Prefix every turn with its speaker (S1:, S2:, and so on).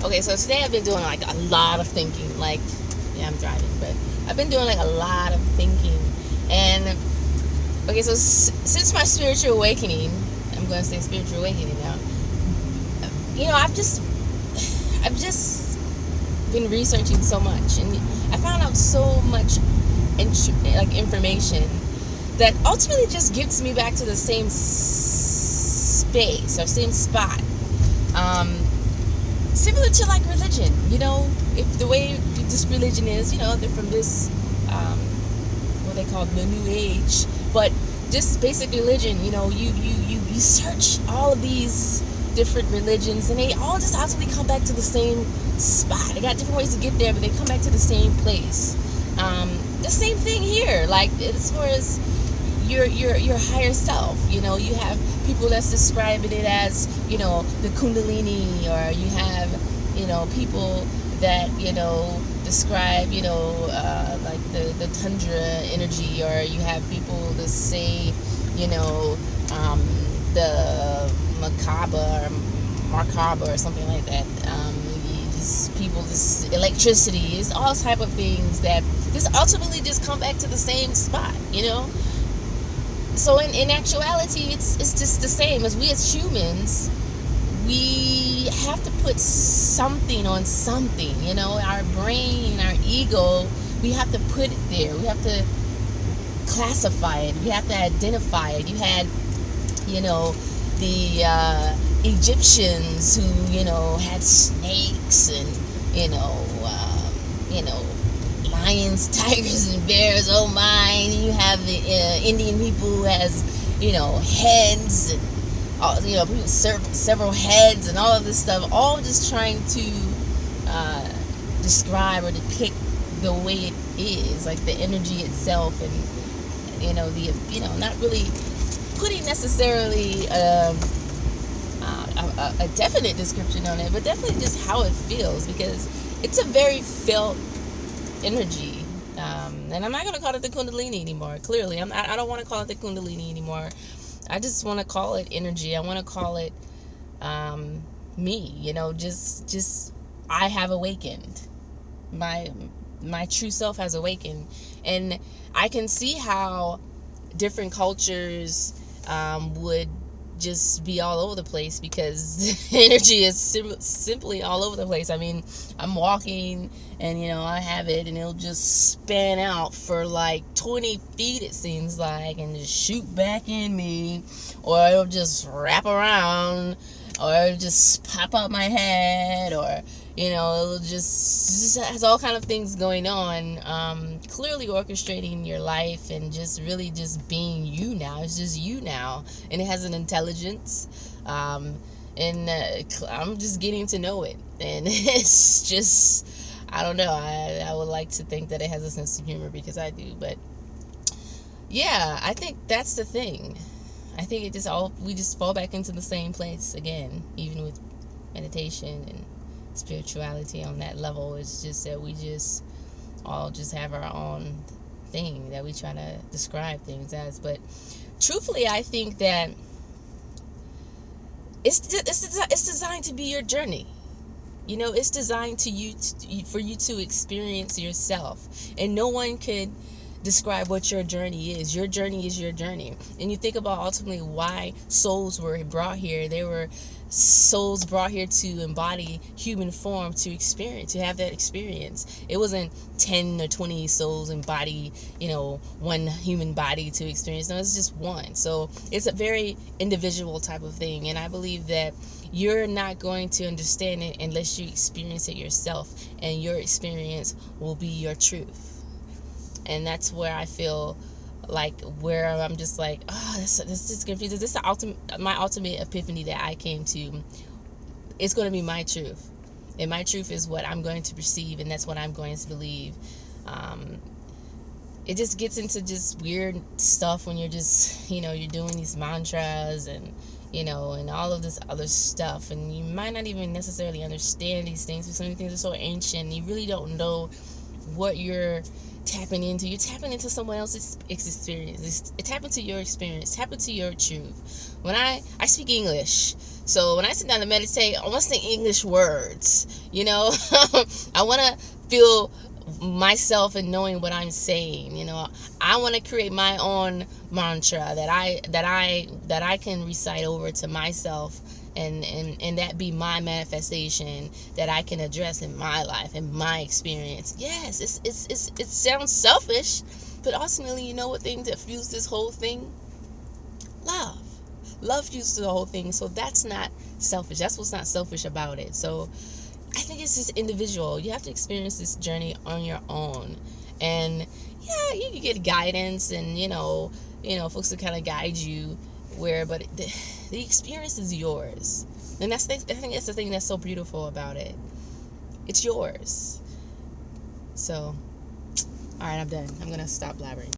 S1: Okay, so today I've been doing like a lot of thinking. Like, yeah, I'm driving, but I've been doing like a lot of thinking. And okay, so since my spiritual awakening, I'm going to say spiritual awakening now. I've just been researching so much, and I found out so much, like information that ultimately just gets me back to the same space or same spot. Um, Similar to like religion, if the way this religion is, they're from this, what they call the New Age, but just basic religion, you search all of these different religions, and they all just ultimately come back to the same spot. They got different ways to get there, but they come back to the same place. The same thing here, like as far as your higher self. You have people that's describing it as, the Kundalini, or you have, people that, describe, like the Tundra energy, or you have people that say, the Macabre or something like that. These people, this electricity, it's all type of things that just ultimately just come back to the same spot. So in actuality, it's just the same. As we as humans, we have to put something on something. Our brain, our ego, we have to put it there. We have to classify it. We have to identify it. You had, the Egyptians who, had snakes and, lions, tigers, and bears. Oh my! And you have the Indian people who has, heads, and people several heads, and all of this stuff. All just trying to describe or depict the way it is, like the energy itself, and not really putting necessarily a definite description on it, but definitely just how it feels, because it's a very felt energy. And I'm not going to call it the Kundalini anymore. Clearly, I don't want to call it the Kundalini anymore. I just want to call it energy. I want to call it me. Just I have awakened. My true self has awakened, and I can see how different cultures would just be all over the place, because energy is simply all over the place. I mean, I'm walking and I have it, and it'll just span out for like 20 feet, it seems like, and just shoot back in me, or it'll just wrap around, or it'll just pop out my head, or it'll just has all kind of things going on, clearly orchestrating your life, and just really just being you now. It's just you now, and it has an intelligence, and I'm just getting to know it, and it's just, I don't know, I would like to think that it has a sense of humor, because I do. But yeah, I think that's the thing. I think we just fall back into the same place again, even with meditation and spirituality on that level. It's just that we just all just have our own thing that we try to describe things as. But truthfully, I think that it's designed to be your journey. It's designed for you to experience yourself, and no one could describe what your journey is. Your journey is your journey. And you think about ultimately why souls were brought here. They were souls brought here to embody human form, to have that experience. It wasn't 10 or 20 souls embody, one human body to experience. No, it's just one. So it's a very individual type of thing. And I believe that you're not going to understand it unless you experience it yourself, and your experience will be your truth. And that's where I feel like, where I'm just like, oh, this is confusing. This is my ultimate epiphany that I came to. It's going to be my truth, and my truth is what I'm going to perceive, and that's what I'm going to believe. It just gets into just weird stuff when you're just, you're doing these mantras and and all of this other stuff, and you might not even necessarily understand these things, because some of these things are so ancient, and you really don't know what you're tapping into. You're tapping into someone else's experience. Tap into your experience. Tap into your truth. When I speak English, So when I sit down to meditate, I want to say English words. I want to feel myself and knowing what I'm saying. I want to create my own mantra that I can recite over to myself, and that be my manifestation that I can address in my life and my experience. Yes, it sounds selfish, but ultimately, you know what thing that fuels this whole thing? Love fuels the whole thing. So that's not selfish. That's what's not selfish about it. So I think it's just individual. You have to experience this journey on your own. And yeah, you can get guidance, and folks to kind of guide you but the experience is yours. And I think that's the thing that's so beautiful about it. It's yours. So, all right, I'm done. I'm gonna stop blabbering.